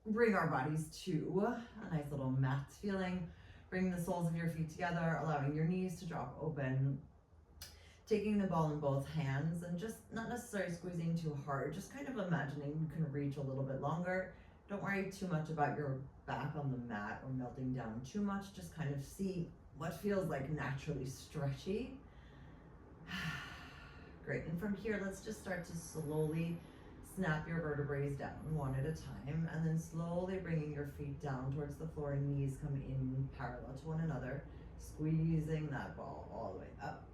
bring our bodies to a nice little mat feeling. Bring the soles of your feet together, allowing your knees to drop open. Taking the ball in both hands and just not necessarily squeezing too hard, just kind of imagining you can reach a little bit longer. Don't worry too much about your back on the mat or melting down too much. Just kind of see what feels like naturally stretchy. Great, and from here, let's just start to slowly snap your vertebrae down one at a time, and then slowly bringing your feet down towards the floor, knees come in parallel to one another, squeezing that ball all the way up.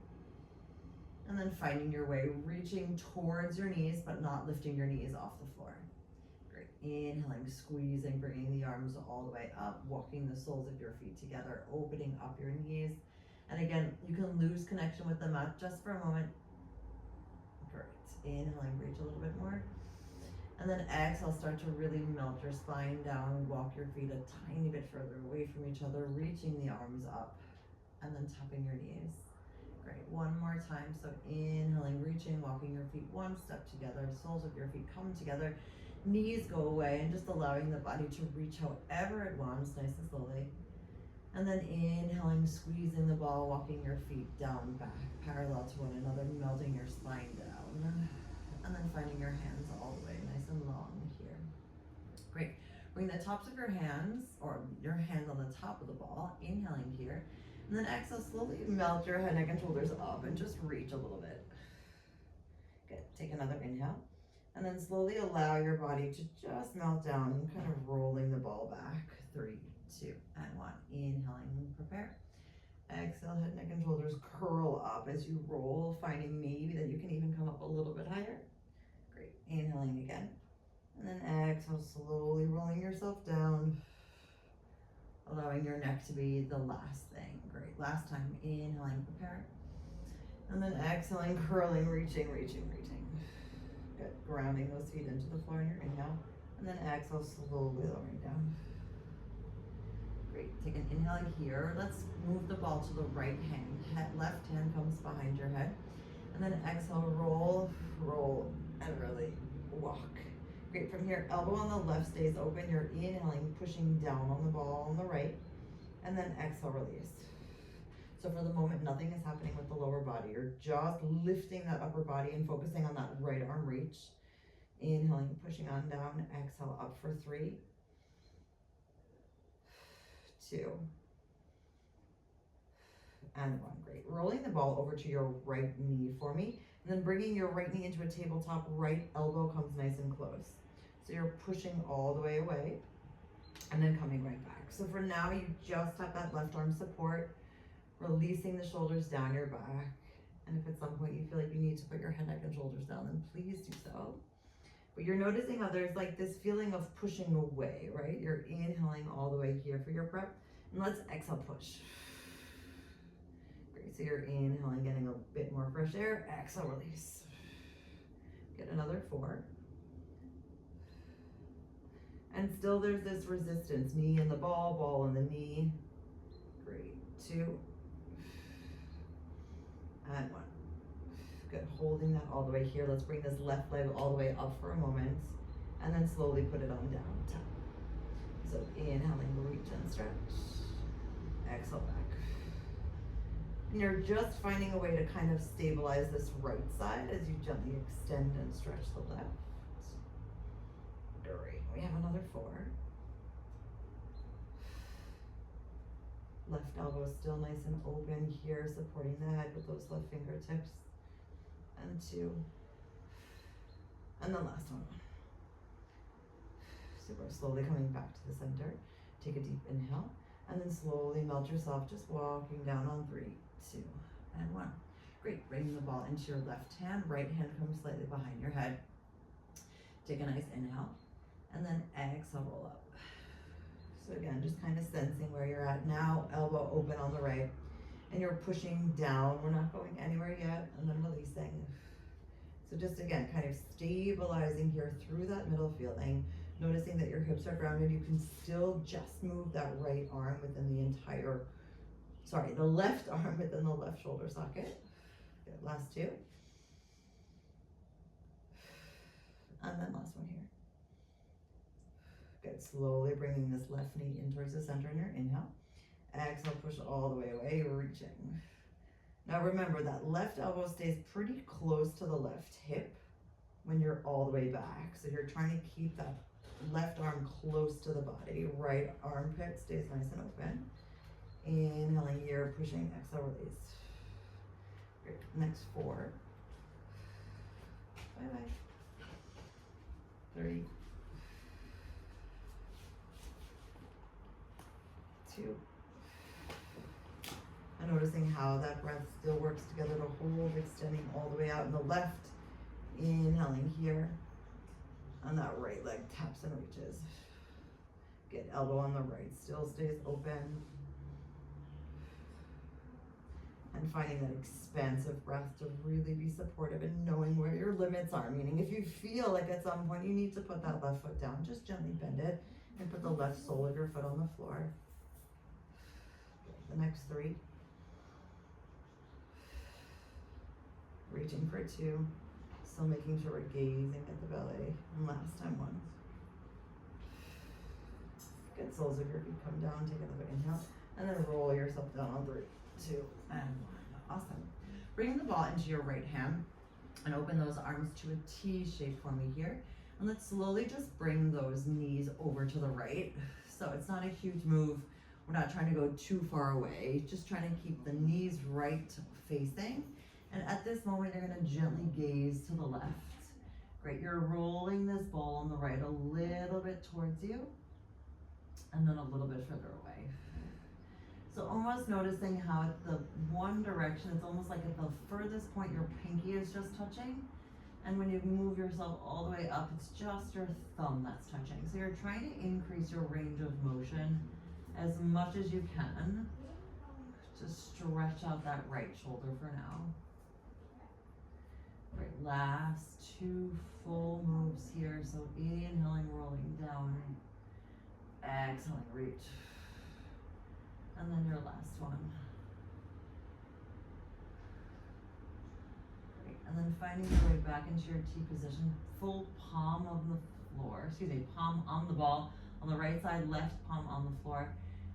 And then finding your way, reaching towards your knees, but not lifting your knees off the floor. Great, inhaling, squeezing, bringing the arms all the way up, walking the soles of your feet together, opening up your knees. And again, you can lose connection with the mat just for a moment. Great, inhaling, reach a little bit more. And then exhale, start to really melt your spine down, walk your feet a tiny bit further away from each other, reaching the arms up, and then tapping your knees. Great, one more time. So inhaling, reaching, walking your feet one step together, soles of your feet come together, knees go away, and just allowing the body to reach however it wants, nice and slowly. And then inhaling, squeezing the ball, walking your feet down, back, parallel to one another, melting your spine down. And then finding your hands all the way, nice and long here. Great. Bring the tops of your hands, or your hand on the top of the ball, inhaling here. And then exhale, slowly melt your head, neck, and shoulders up and just reach a little bit. Good. Take another inhale. And then slowly allow your body to just melt down, kind of rolling the ball back. 3, 2, and 1. Inhaling, prepare. Exhale, head, neck, and shoulders curl up as you roll, finding maybe that you can even come up a little bit higher. Great. Inhaling again. And then exhale, slowly rolling yourself down, allowing your neck to be the last thing. Great. Last time. Inhaling, prepare. And then exhaling, curling, reaching. Good. Grounding those feet into the floor in your inhale. And then exhale, slowly lowering down. Great. Take an inhale here. Let's move the ball to the right hand. Left hand comes behind your head. And then exhale, roll, and really walk. Great. From here, elbow on the left stays open. You're inhaling, pushing down on the ball on the right. And then exhale, release. So for the moment, nothing is happening with the lower body. You're just lifting that upper body and focusing on that right arm reach. Inhaling, pushing on down. Exhale, up for 3, 2, and 1. Great. Rolling the ball over to your right knee for me, and then bringing your right knee into a tabletop. Right elbow comes nice and close. So you're pushing all the way away, and then coming right back. So for now, you just have that left arm support, releasing the shoulders down your back. And if at some point you feel like you need to put your head, neck, and shoulders down, then please do so. But you're noticing how there's like this feeling of pushing away, right? You're inhaling all the way here for your prep. And let's exhale, push. Great, so you're inhaling, getting a bit more fresh air. Exhale, release. Get another 4. And still there's this resistance. Knee in the ball, ball in the knee. Great, 2. And 1. Good, holding that all the way here. Let's bring this left leg all the way up for a moment, and then slowly put it on down. Tap. So inhaling, reach and stretch. Exhale, back. And you're just finding a way to kind of stabilize this right side as you gently extend and stretch the left. Great, we have another 4. Left elbow still nice and open here, supporting the head with those left fingertips. And 2, and the last one. Super. Slowly coming back to the center. Take a deep inhale, and then slowly melt yourself, just walking down on 3, 2, and 1. Great. Bringing the ball into your left hand. Right hand comes slightly behind your head. Take a nice inhale, and then exhale, roll up. So again, just kind of sensing where you're at now. Elbow open on the right. And you're pushing down. We're not going anywhere yet. And then releasing. So just again, kind of stabilizing here through that middle feeling. Noticing that your hips are grounded. You can still just move that right arm within the left arm within the left shoulder socket. Good, last 2. And then last one here. Good, slowly bringing this left knee in towards the center in your inhale. Exhale, push all the way away, reaching. Now remember that left elbow stays pretty close to the left hip when you're all the way back. So you're trying to keep that left arm close to the body. Right armpit stays nice and open. Inhaling here, pushing, exhale, release. Great, next 4. Bye-bye. 3. 2. And noticing how that breath still works together to hold, extending all the way out in the left. Inhaling here. And that right leg taps and reaches. Good, elbow on the right still stays open. And finding that expansive breath to really be supportive and knowing where your limits are. Meaning if you feel like at some point you need to put that left foot down, just gently bend it and put the left sole of your foot on the floor. The next 3. Reaching for 2. Still making sure we're gazing at the belly. And last time 1. Good, soles of your feet come down, take another inhale, and then roll yourself down on 3, 2, and 1. Awesome. Bring the ball into your right hand and open those arms to a T shape for me here. And let's slowly just bring those knees over to the right. So it's not a huge move. We're not trying to go too far away, just trying to keep the knees right facing. And at this moment, you're gonna gently gaze to the left. Great, you're rolling this ball on the right a little bit towards you, and then a little bit further away. So almost noticing how at the one direction, it's almost like at the furthest point, your pinky is just touching. And when you move yourself all the way up, it's just your thumb that's touching. So you're trying to increase your range of motion as much as you can to stretch out that right shoulder for now. Great, last 2 full moves here. So inhaling, rolling down, exhaling, reach. And then your last one. Great, and then finding your way back into your T position, full palm of the floor, palm on the ball, on the right side, left palm on the floor.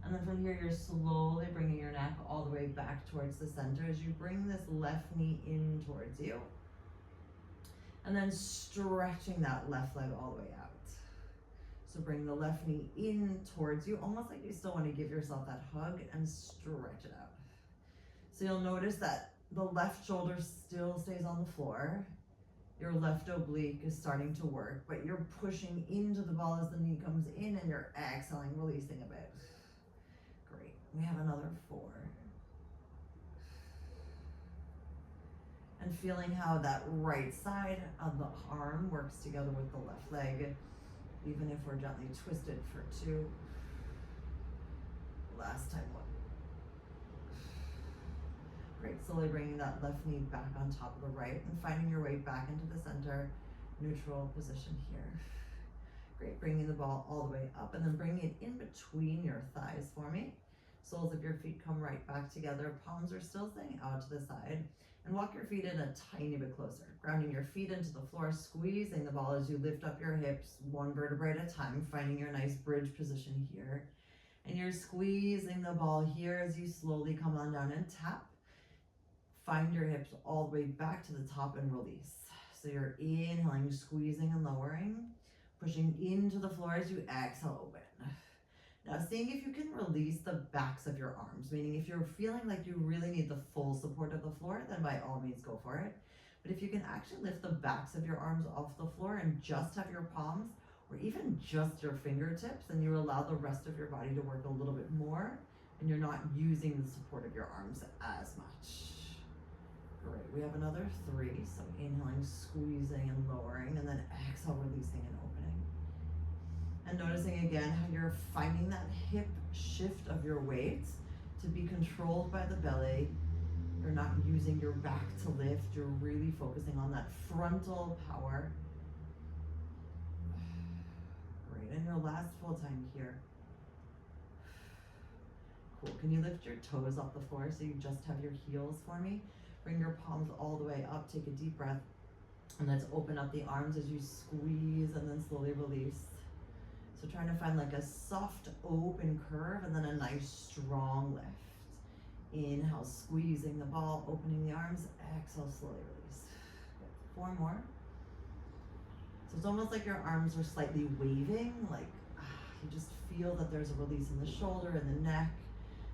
And then from here, you're slowly bringing your neck all the way back towards the center as you bring this left knee in towards you. And then stretching that left leg all the way out. So bring the left knee in towards you, almost like you still want to give yourself that hug and stretch it out. So you'll notice that the left shoulder still stays on the floor. Your left oblique is starting to work, but you're pushing into the ball as the knee comes in and you're exhaling, releasing a bit. Great, we have another 4. And feeling how that right side of the arm works together with the left leg, even if we're gently twisted for 2. Last time 1. Great, slowly bringing that left knee back on top of the right and finding your way back into the center, neutral position here. Great, bringing the ball all the way up and then bringing it in between your thighs for me. Soles of your feet come right back together, palms are still staying out to the side. And walk your feet in a tiny bit closer, grounding your feet into the floor, squeezing the ball as you lift up your hips, 1 vertebrae at a time, finding your nice bridge position here. And you're squeezing the ball here as you slowly come on down and tap. Find your hips all the way back to the top and release. So you're inhaling, squeezing and lowering, pushing into the floor as you exhale, open. Now seeing if you can release the backs of your arms, meaning if you're feeling like you really need the full support of the floor, then by all means go for it. But if you can actually lift the backs of your arms off the floor and just have your palms, or even just your fingertips, and you allow the rest of your body to work a little bit more, and you're not using the support of your arms as much. Great, we have another 3, so inhaling, squeezing and lowering, and then exhale, releasing and opening. And noticing again how you're finding that hip shift of your weight to be controlled by the belly. You're not using your back to lift, you're really focusing on that frontal power. Great, and your last full time here. Cool, can you lift your toes off the floor so you just have your heels for me? Bring your palms all the way up, take a deep breath, and let's open up the arms as you squeeze and then slowly release. So So trying to find like a soft open curve and then a nice strong lift. Inhale, squeezing the ball, opening the arms. Exhale, slowly release. Good. 4 more. So it's almost like your arms are slightly waving, like you just feel that there's a release in the shoulder and the neck,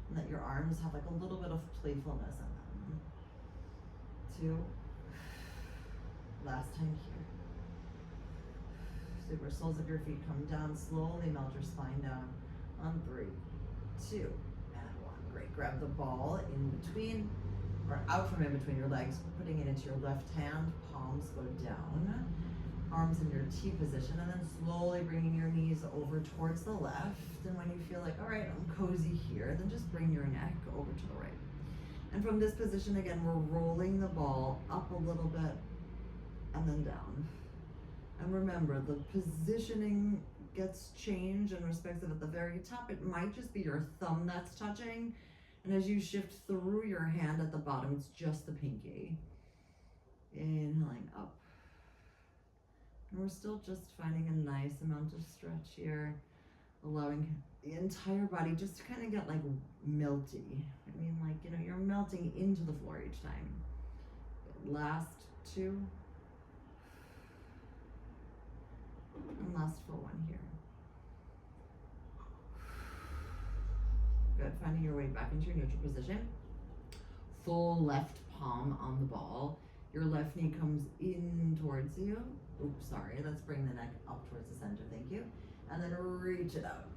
and that your arms have like a little bit of playfulness in them. 2. Last time here. Super. Soles of your feet come down, slowly melt your spine down on 3, 2, and 1. Great. Grab the ball in between, or out from in between your legs, putting it into your left hand, palms go down, arms in your T position, and then slowly bringing your knees over towards the left. And when you feel like, all right, I'm cozy here, then just bring your neck over to the right. And from this position, again, we're rolling the ball up a little bit and then down. And remember, the positioning gets changed in respects of at the very top, it might just be your thumb that's touching. And as you shift through your hand at the bottom, it's just the pinky. Inhaling up. And we're still just finding a nice amount of stretch here, allowing the entire body just to kind of get like melty. I mean, like, you know, you're melting into the floor each time. Good. Last 2. And last full one here. Good. Finding your way back into your neutral position. Full left palm on the ball. Your left knee comes in towards you. Oops, sorry. Let's bring the neck up towards the center. Thank you. And then reach it out.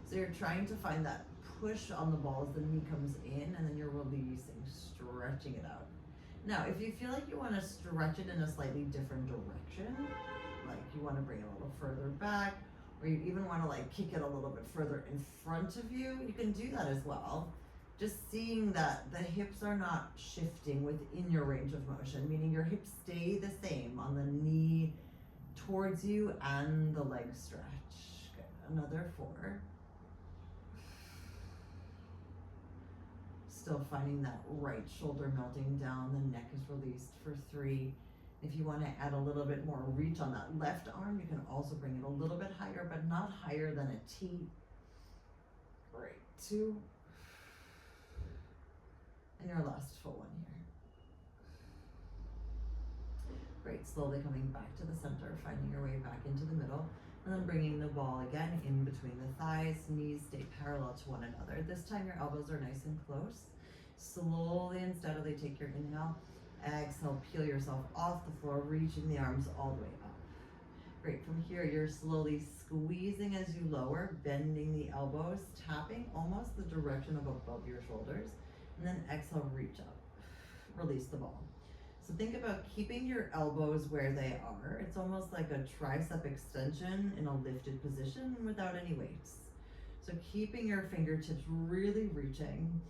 So you're trying to find that push on the ball as the knee comes in, and then you're releasing, stretching it out. Now, if you feel like you want to stretch it in a slightly different direction, like you want to bring it a little further back, or you even want to like kick it a little bit further in front of you, you can do that as well. Just seeing that the hips are not shifting within your range of motion, meaning your hips stay the same on the knee towards you and the leg stretch. Good. Another 4. Still finding that right shoulder melting down, the neck is released for 3. If you want to add a little bit more reach on that left arm, you can also bring it a little bit higher, but not higher than a T. Great. 2. And your last full one here. Great. Slowly coming back to the center, finding your way back into the middle, and then bringing the ball again in between the thighs. Knees stay parallel to one another. This time your elbows are nice and close. Slowly and steadily take your inhale. Exhale, peel yourself off the floor, reaching the arms all the way up. Great. From here, you're slowly squeezing as you lower, bending the elbows, tapping almost the direction of above your shoulders. And then exhale, reach up. Release the ball. So think about keeping your elbows where they are. It's almost like a tricep extension in a lifted position without any weights. So keeping your fingertips really reaching.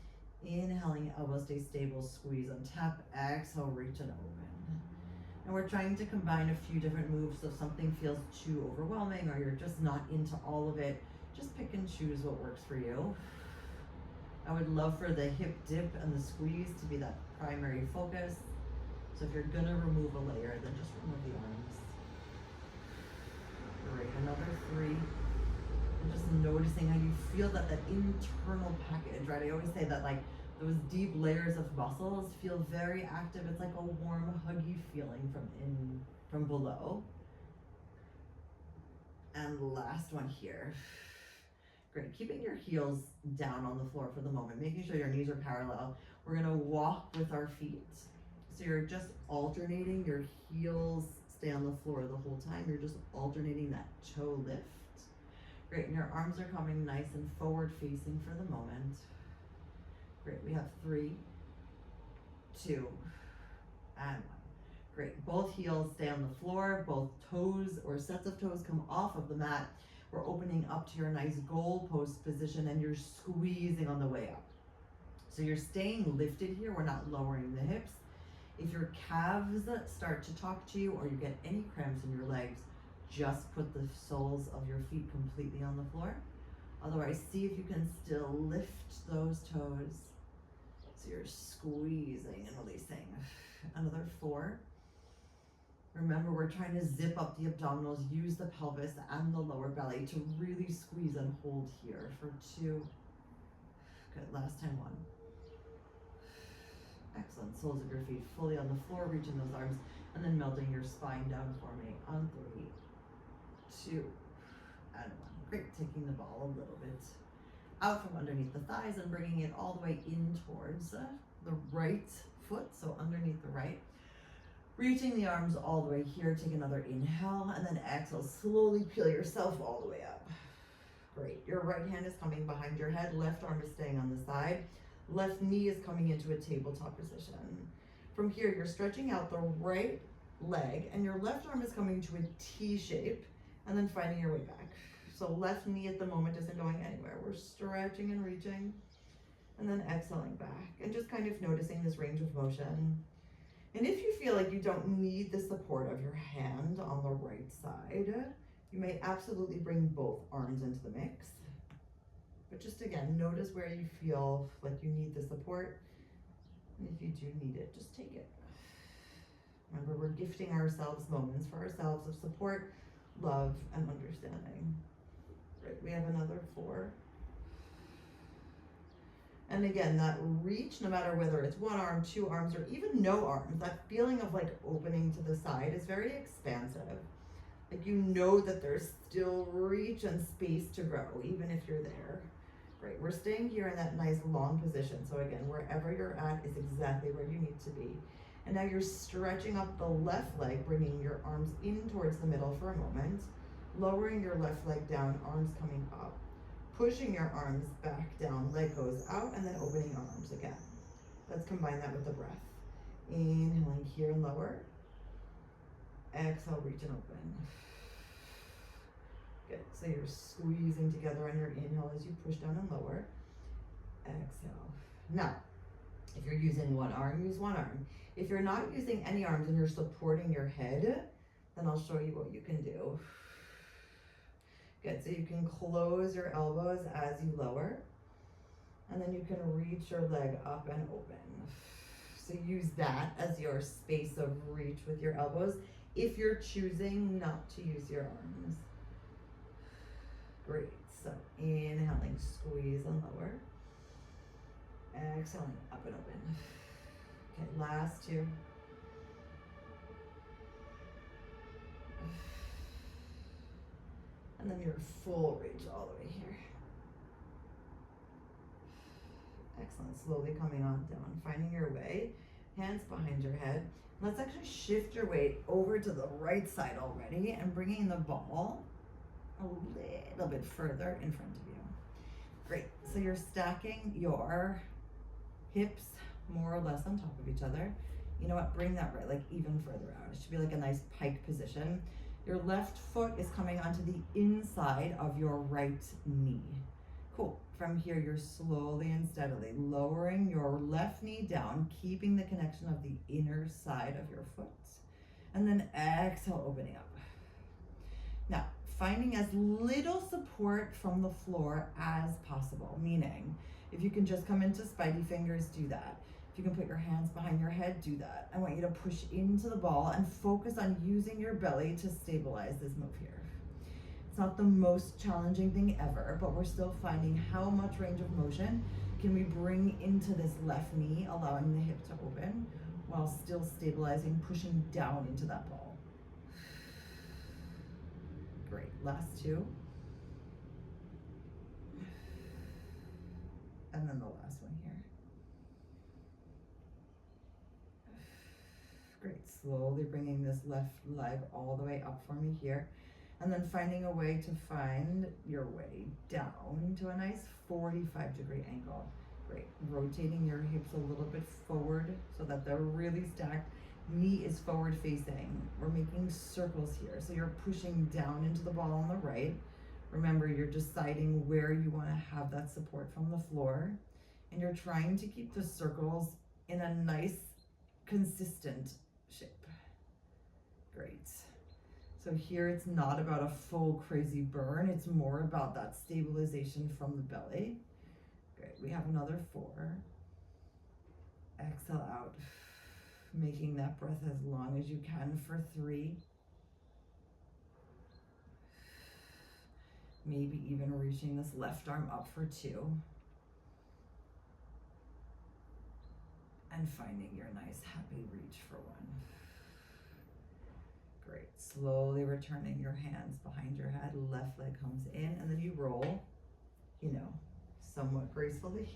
Inhaling, elbows stay stable, squeeze on tap. Exhale, reach and open. And we're trying to combine a few different moves, so if something feels too overwhelming or you're just not into all of it, just pick and choose what works for you. I would love for the hip dip and the squeeze to be that primary focus. So if you're gonna remove a layer, then just remove the arms. Great, another 3. And just noticing how you feel that internal package, right? I always say that like those deep layers of muscles feel very active. It's like a warm, huggy feeling from below. And last one here. Great, keeping your heels down on the floor for the moment, making sure your knees are parallel. We're gonna walk with our feet. So you're just alternating, your heels stay on the floor the whole time. You're just alternating that toe lift. Great, and your arms are coming nice and forward facing for the moment. Great, we have 3, 2, and 1. Great, both heels stay on the floor, both toes or sets of toes come off of the mat. We're opening up to your nice goal post position and you're squeezing on the way up. So you're staying lifted here, we're not lowering the hips. If your calves start to talk to you or you get any cramps in your legs, just put the soles of your feet completely on the floor. Otherwise, see if you can still lift those toes. So you're squeezing and releasing. Another 4, Remember, we're trying to zip up the abdominals, use the pelvis and the lower belly to really squeeze and hold here for 2. Good, last time 1. Excellent, soles of your feet fully on the floor, reaching those arms, and then melting your spine down for me on 3, 2, and 1. Great, taking the ball a little bit out from underneath the thighs and bringing it all the way in towards the right foot, so underneath the right. Reaching the arms all the way here, take another inhale, and then exhale, slowly peel yourself all the way up. Great, your right hand is coming behind your head, left arm is staying on the side, left knee is coming into a tabletop position. From here, you're stretching out the right leg, and your left arm is coming to a T shape, and then finding your way back. So left knee at the moment isn't going anywhere. We're stretching and reaching, and then exhaling back, and just kind of noticing this range of motion. And if you feel like you don't need the support of your hand on the right side, you may absolutely bring both arms into the mix. But just again, notice where you feel like you need the support. And if you do need it, just take it. Remember, we're gifting ourselves moments for ourselves of support, love, and understanding. Great, we have another 4. And again, that reach, no matter whether it's 1 arm, 2 arms, or even no arms, that feeling of like opening to the side is very expansive. Like you know that there's still reach and space to grow, even if you're there. Great, we're staying here in that nice long position. So again, wherever you're at is exactly where you need to be. And now you're stretching up the left leg, bringing your arms in towards the middle for a moment, lowering your left leg down, arms coming up. Pushing your arms back down, leg goes out, and then opening arms again. Let's combine that with the breath. Inhaling here and lower. Exhale, reach and open. Good, so you're squeezing together on your inhale as you push down and lower. Exhale. Now, if you're using 1 arm, use 1 arm. If you're not using any arms and you're supporting your head, then I'll show you what you can do. Good, so you can close your elbows as you lower, and then you can reach your leg up and open. So use that as your space of reach with your elbows if you're choosing not to use your arms. Great, so inhaling, squeeze and lower. Exhaling, up and open. Okay, last 2. And then your full reach all the way here. Excellent, slowly coming on down, finding your way, hands behind your head. Let's actually shift your weight over to the right side already and bringing the ball a little bit further in front of you. Great, so you're stacking your hips more or less on top of each other. You know what, bring that right leg even further out. It should be like a nice pike position. Your left foot is coming onto the inside of your right knee. Cool. From here, you're slowly and steadily lowering your left knee down, keeping the connection of the inner side of your foot. And then exhale, opening up. Now, finding as little support from the floor as possible, meaning if you can just come into spidey fingers, do that. If you can put your hands behind your head, do that. I want you to push into the ball and focus on using your belly to stabilize this move here. It's not the most challenging thing ever, but we're still finding how much range of motion can we bring into this left knee, allowing the hip to open while still stabilizing, pushing down into that ball. Great, last 2. And then the last one here. Great, slowly bringing this left leg all the way up for me here. And then finding a way to find your way down to a nice 45-degree angle. Great, rotating your hips a little bit forward so that they're really stacked. Knee is forward facing. We're making circles here. So you're pushing down into the ball on the right. Remember, you're deciding where you want to have that support from the floor. And you're trying to keep the circles in a nice, consistent shape. Great. So here it's not about a full crazy burn. It's more about that stabilization from the belly. Great, we have another 4. Exhale out. Making that breath as long as you can for 3. Maybe even reaching this left arm up for 2. And finding your nice happy reach for 1. Great. Slowly returning your hands behind your head. Left leg comes in, and then you roll, somewhat gracefully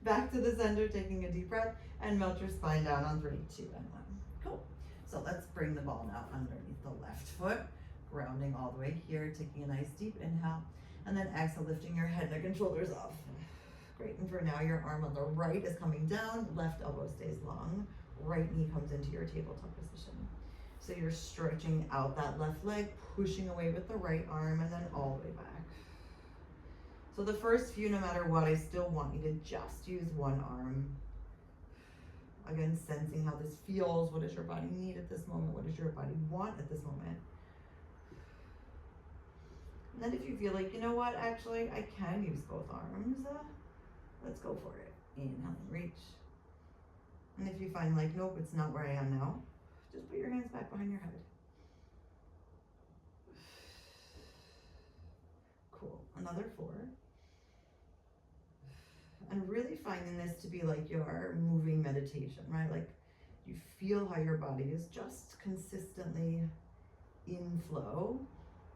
back to the center, taking a deep breath, and melt your spine down on 3, 2, and 1. Cool. So let's bring the ball now underneath the left foot, grounding all the way here, taking a nice deep inhale, and then exhale, lifting your head, neck, and shoulders off. Great. And for now, your arm on the right is coming down, left elbow stays long, right knee comes into your tabletop position. So you're stretching out that left leg, pushing away with the right arm, and then all the way back. So the first few, no matter what, I still want you to just use one arm. Again, sensing how this feels. What does your body need at this moment? What does your body want at this moment? And then if you feel like, you know what, actually, I can use both arms, let's go for it. Inhale and reach. And if you find like, nope, it's not where I am now, just put your hands back behind your head. Cool. Another 4. And really finding this to be like your moving meditation, right? Like you feel how your body is just consistently in flow,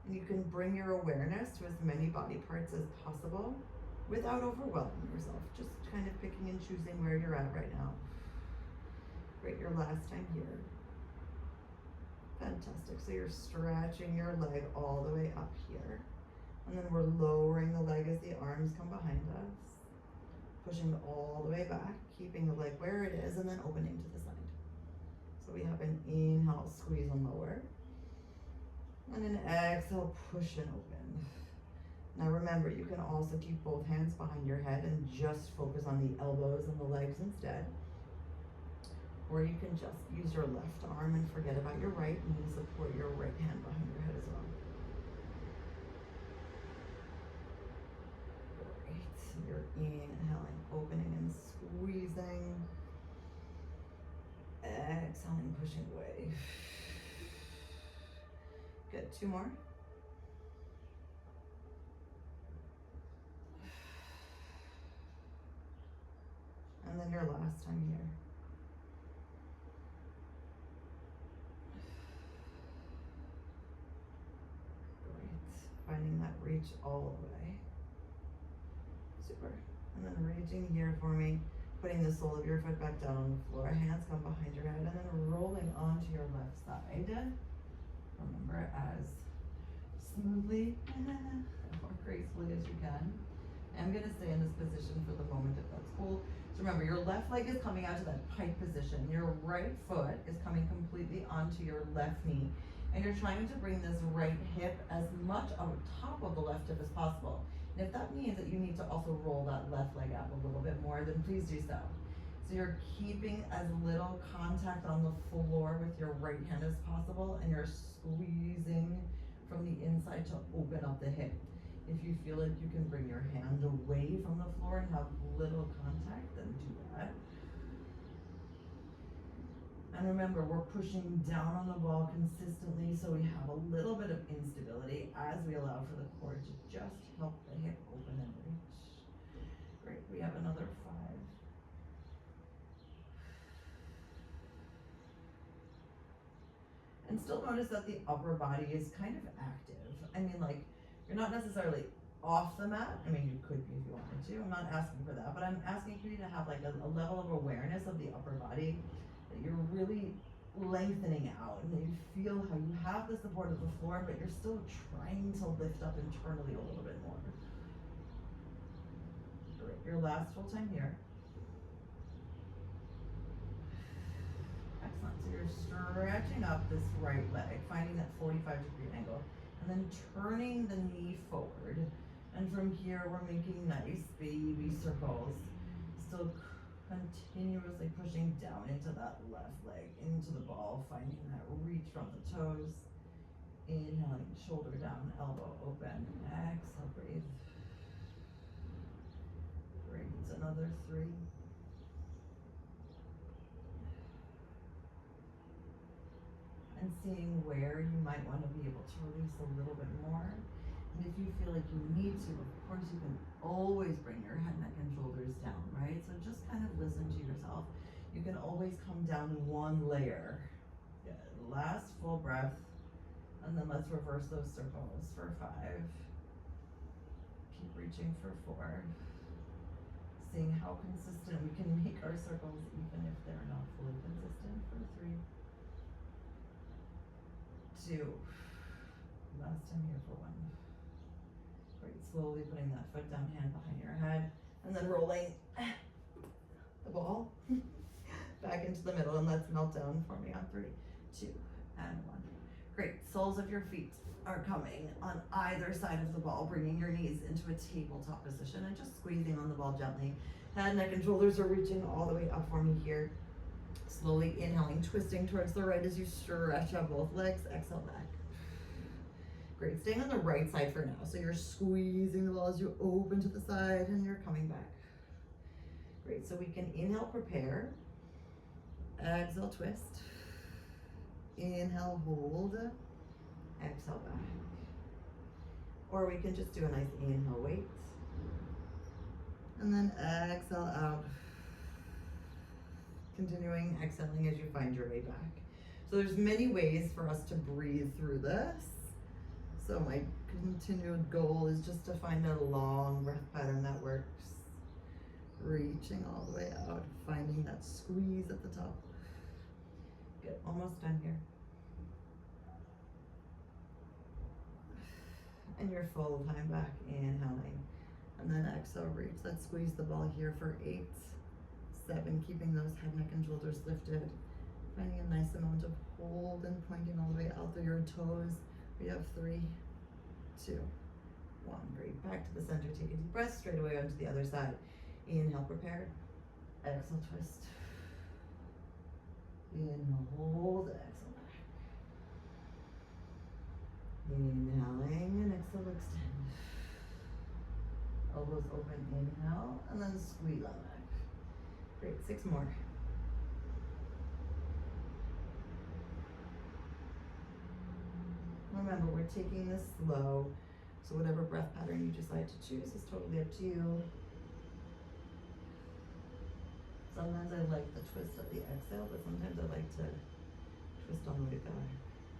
and you can bring your awareness to as many body parts as possible without overwhelming yourself, just kind of picking and choosing where you're at right now. Great, your last time here. Fantastic. So you're stretching your leg all the way up here, and then we're lowering the leg as the arms come behind us. Pushing all the way back, keeping the leg where it is, and then opening to the side. So we have an inhale, squeeze and lower. And an exhale, push and open. Now remember, you can also keep both hands behind your head and just focus on the elbows and the legs instead. Or you can just use your left arm and forget about your right and support your right hand behind your head as well. You're inhaling, opening and squeezing. Exhaling, pushing away. Good, 2 more. And then your last time here. Great, finding that reach all the way. Super. And then reaching here for me, putting the sole of your foot back down on the floor, hands come behind your head, and then rolling onto your left side. Remember, as smoothly or gracefully as you can. I'm going to stay in this position for the moment if that's cool. So remember, your left leg is coming out to that pike position. Your right foot is coming completely onto your left knee. And you're trying to bring this right hip as much on top of the left hip as possible. And if that means that you need to also roll that left leg out a little bit more, then please do so. So you're keeping as little contact on the floor with your right hand as possible, and you're squeezing from the inside to open up the hip. If you feel like you can bring your hand away from the floor and have little contact, then do that. And remember, we're pushing down on the ball consistently, so we have a little bit of instability as we allow for the core to just help the hip open and reach. Great, we have another 5. And still notice that the upper body is kind of active. I mean, like, you're not necessarily off the mat. I mean, you could be if you wanted to. I'm not asking for that, but I'm asking for you to have like a level of awareness of the upper body, that you're really lengthening out, and that you feel how you have the support of the floor, but you're still trying to lift up internally a little bit more. Great. Your last full time here. Excellent. So you're stretching up this right leg, finding that 45-degree angle, and then turning the knee forward. And from here, we're making nice baby circles, still continuously pushing down into that left leg, into the ball, finding that reach from the toes. Inhaling, shoulder down, elbow open. Exhale, breathe. Great. Another 3. seeing where you might want to be able to release a little bit more. And if you feel like you need to, of course you can always bring your head, neck, and shoulders down, right? So just kind of listen to yourself. You can always come down one layer. Good. Last full breath. And then let's reverse those circles for 5. Keep reaching for 4. Seeing how consistent we can make our circles even if they're not fully consistent for 3. 2. Last time here for 1. Great, slowly putting that foot down, hand behind your head, and then rolling the ball back into the middle, and let's melt down for me on 3, 2, and 1. Great, soles of your feet are coming on either side of the ball, bringing your knees into a tabletop position and just squeezing on the ball gently. Head, neck, and shoulders are reaching all the way up for me here. Slowly inhaling, twisting towards the right as you stretch out both legs. Exhale back. Great, staying on the right side for now. So you're squeezing the ball as you open to the side and you're coming back. Great, so we can inhale, prepare. Exhale, twist. Inhale, hold. Exhale, back. Or we can just do a nice inhale, wait. And then exhale out. Continuing exhaling as you find your way back. So there's many ways for us to breathe through this. So my continued goal is just to find a long breath pattern that works. Reaching all the way out, finding that squeeze at the top. Good, almost done here. And your full time back, inhaling. And then exhale, reach. Let's squeeze the ball here for 8, 7, keeping those head, neck, and shoulders lifted. Finding a nice amount of hold and pointing all the way out through your toes. We have 3, 2, 1. Great. Back to the center. Take a deep breath straight away onto the other side. Inhale, prepare. Exhale, twist. Inhale, hold. Exhale, back. Inhaling and exhale, extend. Elbows open, inhale, and then squeeze on back. Great, 6 more. Remember, we're taking this slow, so whatever breath pattern you decide to choose is totally up to you. Sometimes I like the twist of the exhale, but sometimes I like to twist on the way back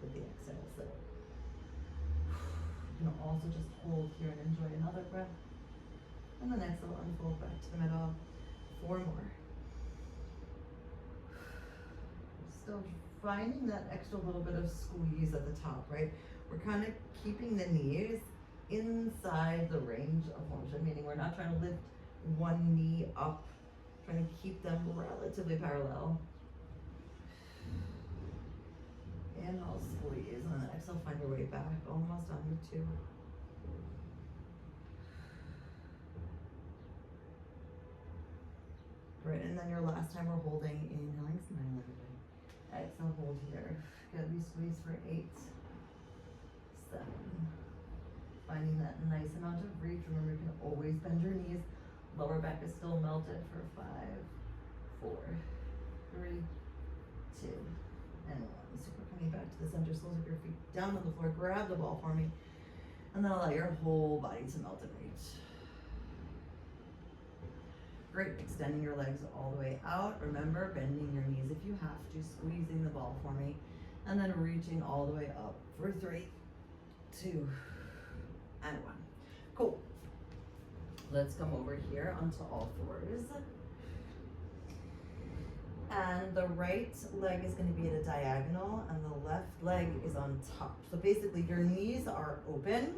with the exhale. So you can also just hold here and enjoy another breath. And then exhale, unfold back to the middle. 4 more. Still finding that extra little bit of squeeze at the top, right? We're kind of keeping the knees inside the range of motion, meaning we're not trying to lift one knee up, trying to keep them relatively parallel. Inhale, squeeze, and then exhale, find your way back. Almost done with 2. Right, and then your last time we're holding, inhaling, smile everybody. Exhale, hold here. Good, we squeeze for 8, 7. Finding that nice amount of reach. Remember, you can always bend your knees. Lower back is still melted for 5, 4, 3, 2, and 1. So we're coming back to the center, soles of your feet down on the floor. Grab the ball for me. And then allow your whole body to melt and reach. Great, extending your legs all the way out. Remember, bending your knees if you have to, squeezing the ball for me, and then reaching all the way up for 3, 2, and 1. Cool. Let's come over here onto all 4s. And the right leg is going to be at a diagonal, and the left leg is on top. So basically, your knees are open,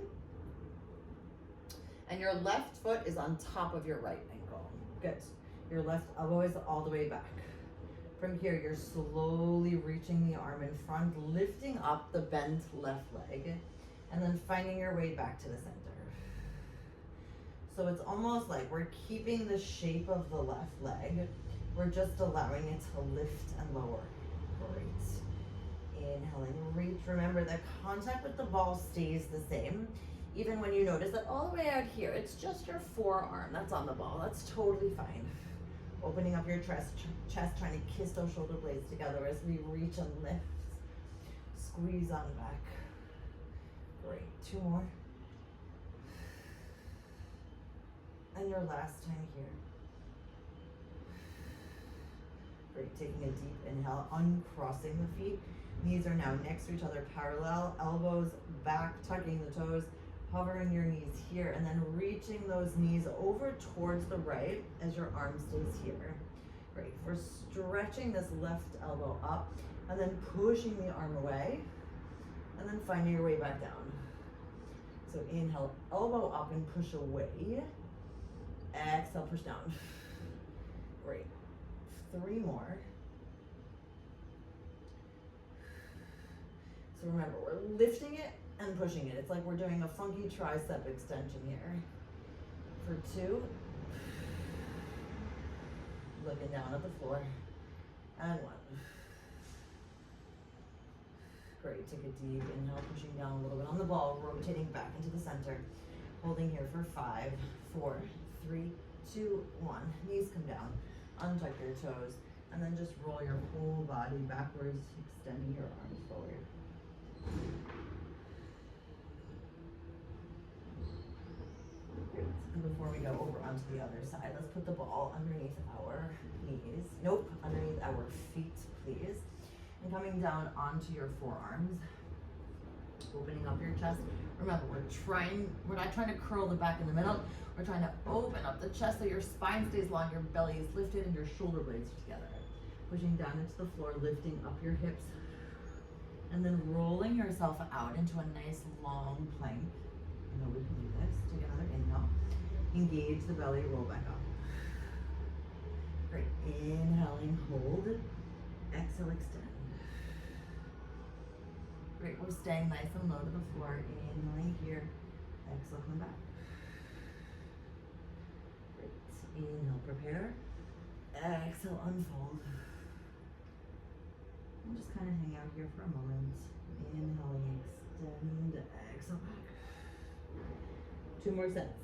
and your left foot is on top of your right ankle. Good. Your left elbow is all the way back. From here, you're slowly reaching the arm in front, lifting up the bent left leg, and then finding your way back to the center. So it's almost like we're keeping the shape of the left leg. We're just allowing it to lift and lower. Great. Inhaling, reach. Remember, the contact with the ball stays the same. Even when you notice that all the way out here, it's just your forearm that's on the ball. That's totally fine. Opening up your chest, trying to kiss those shoulder blades together as we reach and lift. squeeze on back. Great, 2 more. And your last time here. Great, taking a deep inhale, uncrossing the feet. Knees are now next to each other, parallel, elbows back, tucking the toes, hovering your knees here, and then reaching those knees over towards the right as your arm stays here. Great, we're stretching this left elbow up, and then pushing the arm away, and then finding your way back down. So inhale, elbow up and push away. Exhale, push down. Great. 3 more. So remember, we're lifting it and pushing it. It's like we're doing a funky tricep extension here. For 2. Looking down at the floor. And 1. Great, take a deep inhale, pushing down a little bit on the ball, rotating back into the center. Holding here for 5, 4, 3, 2, 1. Knees come down, untuck your toes, and then just roll your whole body backwards, extending your arms forward. Great. And before we go over onto the other side, let's put the ball underneath our knees. Nope, underneath our feet, please. And coming down onto your forearms, opening up your chest. Remember, we're not trying to curl the back in the middle. We're trying to open up the chest so your spine stays long, your belly is lifted, and your shoulder blades are together. Pushing down into the floor, lifting up your hips, and then rolling yourself out into a nice long plank. You know we can do this. Take another inhale. Engage the belly, roll back up. Great. Inhaling, hold. Exhale, extend. Great, we're staying nice and low to the floor. Inhaling here. Exhale, come back. Great. Inhale, prepare. Exhale, unfold. And just kind of hang out here for a moment. Inhaling, extend. Exhale, back. 2 more sets.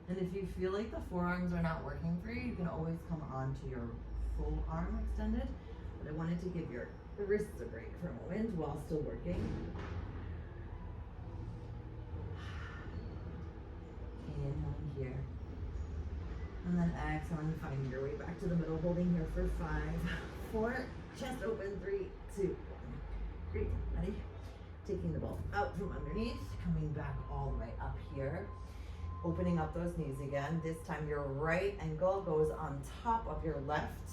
And if you feel like the forearms are not working for you, you can always come onto your full arm extended. But I wanted to give your wrists a break for a moment while still working. Inhaling here. And then exhaling, finding your way back to the middle, holding here for 5, 4, chest open, 3, 2, 1. Great, ready? Taking the ball out from underneath, coming back all the way up here. Opening up those knees again. This time your right ankle goes on top of your left.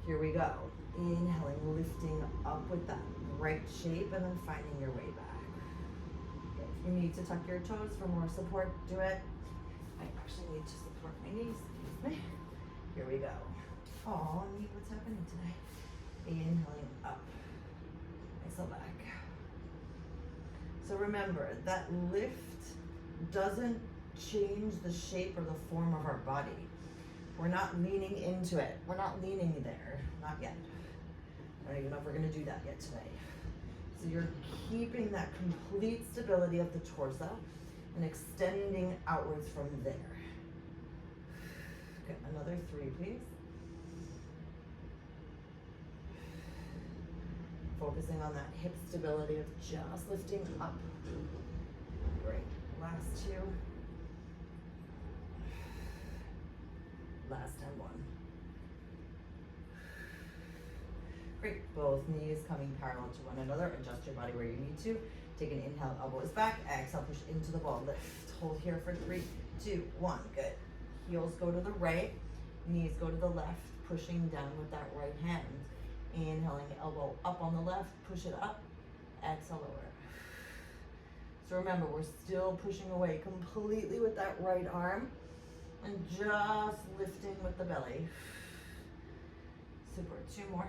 Here we go. Inhaling, lifting up with that right shape, and then finding your way back. Okay, if you need to tuck your toes for more support, do it. I actually need to support my knees, excuse me. Here we go. Oh, neat, what's happening today? Inhaling up. Exhale back. So remember, that lift doesn't change the shape or the form of our body. We're not leaning into it. We're not leaning there, not yet. I don't even know if we're gonna do that yet today. So you're keeping that complete stability of the torso and extending outwards from there. Okay, another 3, please. Focusing on that hip stability of just lifting up. Great. Last 2. Last time 1. Great. Both knees coming parallel to one another. Adjust your body where you need to. Take an inhale, elbows back. Exhale, push into the ball. Lift. Hold here for 3, 2, 1. Good. Heels go to the right. Knees go to the left. Pushing down with that right hand. Inhaling, elbow up on the left. Push it up. Exhale, lower. So remember, we're still pushing away completely with that right arm and just lifting with the belly. Super. 2 more.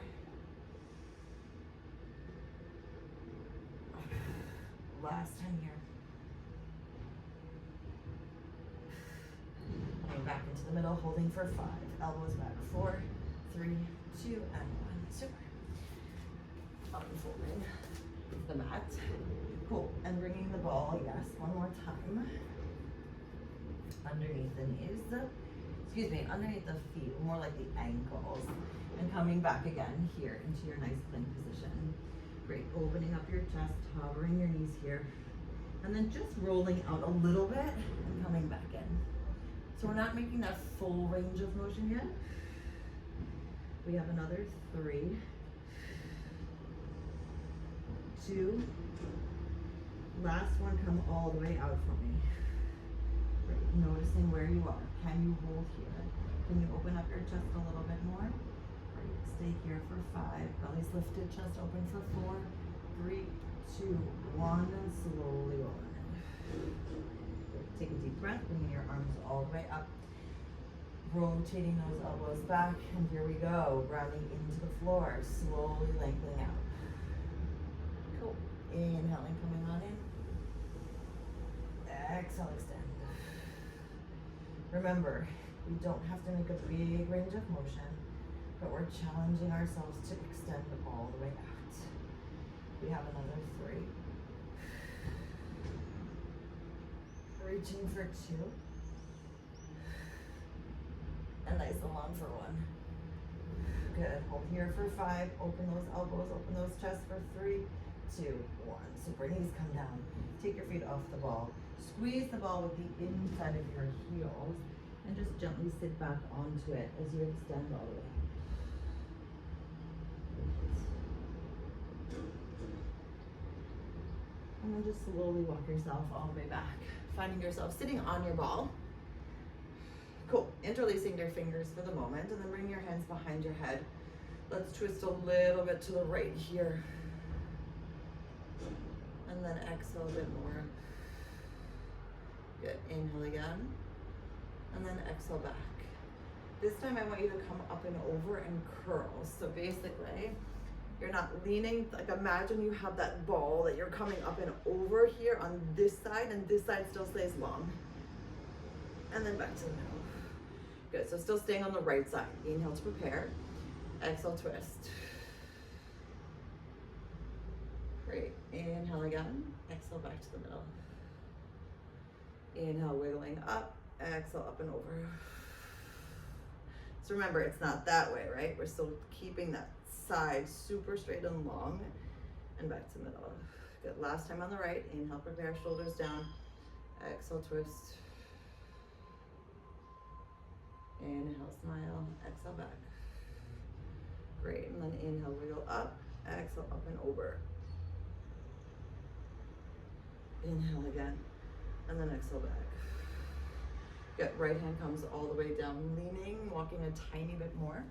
Last time here. Coming back into the middle, holding for 5. Elbows back. 4, 3, 2, and 1. Super. Unfolding the mat. Cool. And bringing the ball, yes, one more time. Underneath the knees. Excuse me, underneath the feet, more like the ankles. And coming back again here into your nice plank position. Great, opening up your chest, hovering your knees here. And then just rolling out a little bit and coming back in. So we're not making that full range of motion yet. We have another 3, 2, last one, come all the way out for me. Right. Noticing where you are. Can you hold here? Can you open up your chest a little bit more? Right. Stay here for 5. Belly's lifted, chest open for 4, 3, 2, 1, and slowly rolling in. Great. Take a deep breath, bringing your arms all the way up. Rotating those elbows back, and here we go. Grounding into the floor, slowly lengthening out. Cool. Inhaling, coming on in. Exhale, extend. Remember, we don't have to make a big range of motion, but we're challenging ourselves to extend all the way out. We have another 3. Reaching for 2. And nice and long for 1. Good. Hold here for 5. Open those elbows, open those chests for 3, 2, 1. Super. Knees come down. Take your feet off the ball. Squeeze the ball with the inside of your heels and just gently sit back onto it as you extend all the way. And then just slowly walk yourself all the way back, finding yourself sitting on your ball. Cool. Interlacing your fingers for the moment, and then bring your hands behind your head. Let's twist a little bit to the right here. And then exhale a bit more. Good. Inhale again. And then exhale back. This time I want you to come up and over and curl. So basically, you're not leaning, like imagine you have that ball that you're coming up and over here on this side, and this side still stays long. And then back to the middle. Good, so still staying on the right side. Inhale to prepare. Exhale, twist. Great, inhale again. Exhale back to the middle. Inhale, wiggling up. Exhale, up and over. So remember, it's not that way, right? We're still keeping that side super straight and long. And back to the middle. Good, last time on the right. Inhale, prepare, shoulders down. Exhale, twist. Inhale, smile, exhale back. Great, and then inhale, wiggle up, exhale, up and over. Inhale again, and then exhale back. Good, right hand comes all the way down, leaning, walking a tiny bit more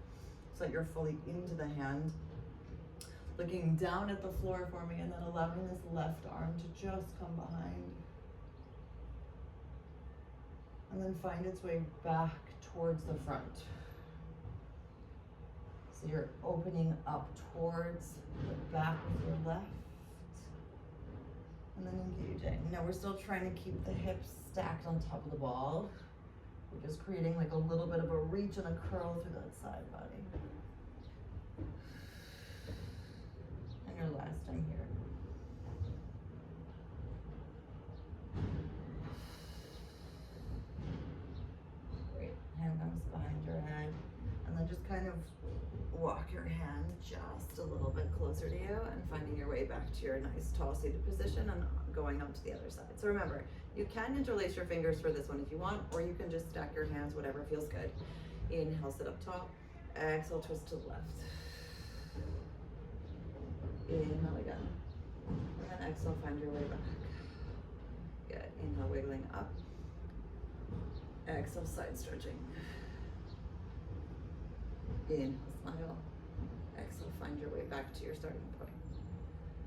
so that you're fully into the hand. Looking down at the floor for me, and then allowing this left arm to just come behind. And then find its way back towards the front. So you're opening up towards the back with your left. And then engaging. Now we're still trying to keep the hips stacked on top of the ball. We're just creating like a little bit of a reach and a curl through that side body. And your last time here. Hand comes behind your head, and then just kind of walk your hand just a little bit closer to you and finding your way back to your nice tall seated position and going on to the other side. So remember, you can interlace your fingers for this one if you want, or you can just stack your hands, whatever feels good. Inhale, sit up top. Exhale, twist to the left. Inhale again. And then exhale, find your way back. Good. Inhale, wiggling up. Exhale, side stretching. Inhale, smile. Exhale, find your way back to your starting point.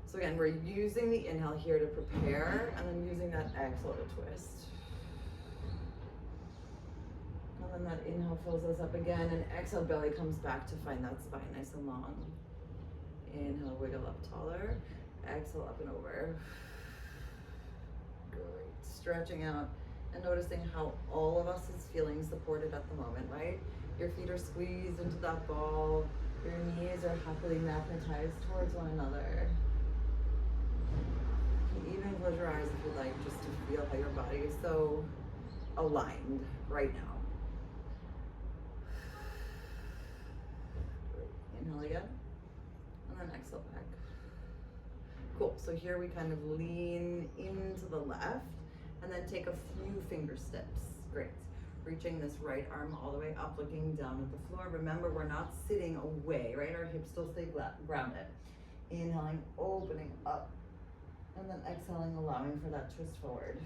So again, we're using the inhale here to prepare, and then using that exhale to twist. And then that inhale fills us up again, and exhale, belly comes back to find that spine nice and long. Inhale, wiggle up taller. Exhale, up and over. Great. Stretching out. And noticing how all of us is feeling supported at the moment, right? Your feet are squeezed into that ball. Your knees are happily magnetized towards one another. You can even close your eyes if you'd like, just to feel how your body is so aligned right now. Great. Inhale again, and then exhale back. Cool, so here we kind of lean into the left, and then take a few finger steps. Great. Reaching this right arm all the way up, looking down at the floor. Remember, we're not sitting away, right? Our hips still stay grounded. Inhaling, opening up, and then exhaling, allowing for that twist forward.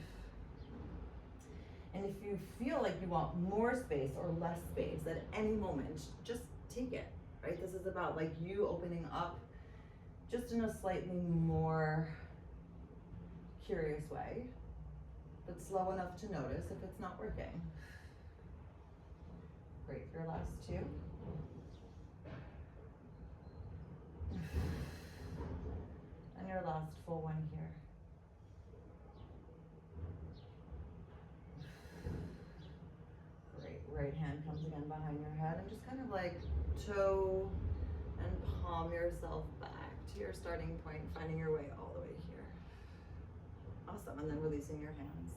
And if you feel like you want more space or less space at any moment, just take it, right? This is about like you opening up just in a slightly more curious way, but slow enough to notice if it's not working. Great, your last two. And your last full one here. Great, right hand comes again behind your head and just kind of like toe and palm yourself back to your starting point, finding your way all the way here. Awesome, and then releasing your hands.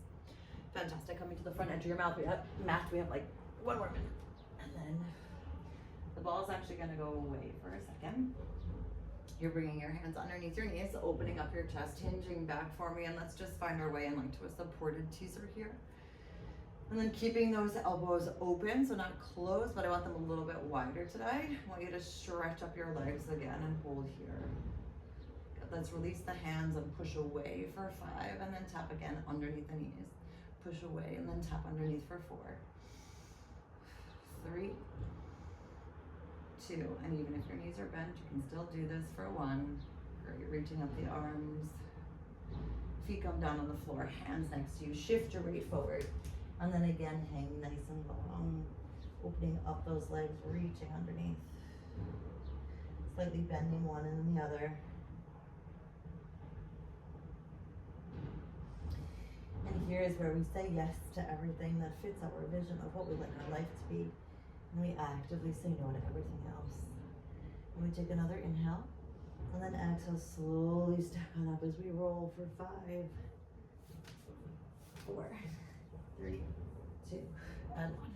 Fantastic, coming to the front edge of your mat, we have like 1 more minute. And then the ball is actually gonna go away for a second. You're bringing your hands underneath your knees, opening up your chest, hinging back for me, and let's just find our way in like to a supported teaser here. And then keeping those elbows open, so not closed, but I want them a little bit wider today. I want you to stretch up your legs again and hold here. Good. Let's release the hands and push away for 5, and then tap again underneath the knees. Push away and then tap underneath for 4. 3, 2, and even if your knees are bent, you can still do this for 1. Great, reaching up the arms. Feet come down on the floor, hands next to you. Shift your weight forward. And then again, hang nice and long. Opening up those legs, reaching underneath. Slightly bending one and then the other. And here is where we say yes to everything that fits our vision of what we'd like our life to be. And we actively say no to everything else. And we take another inhale. And then exhale, slowly step on up as we roll for 5, 4, 3, 2, and 1.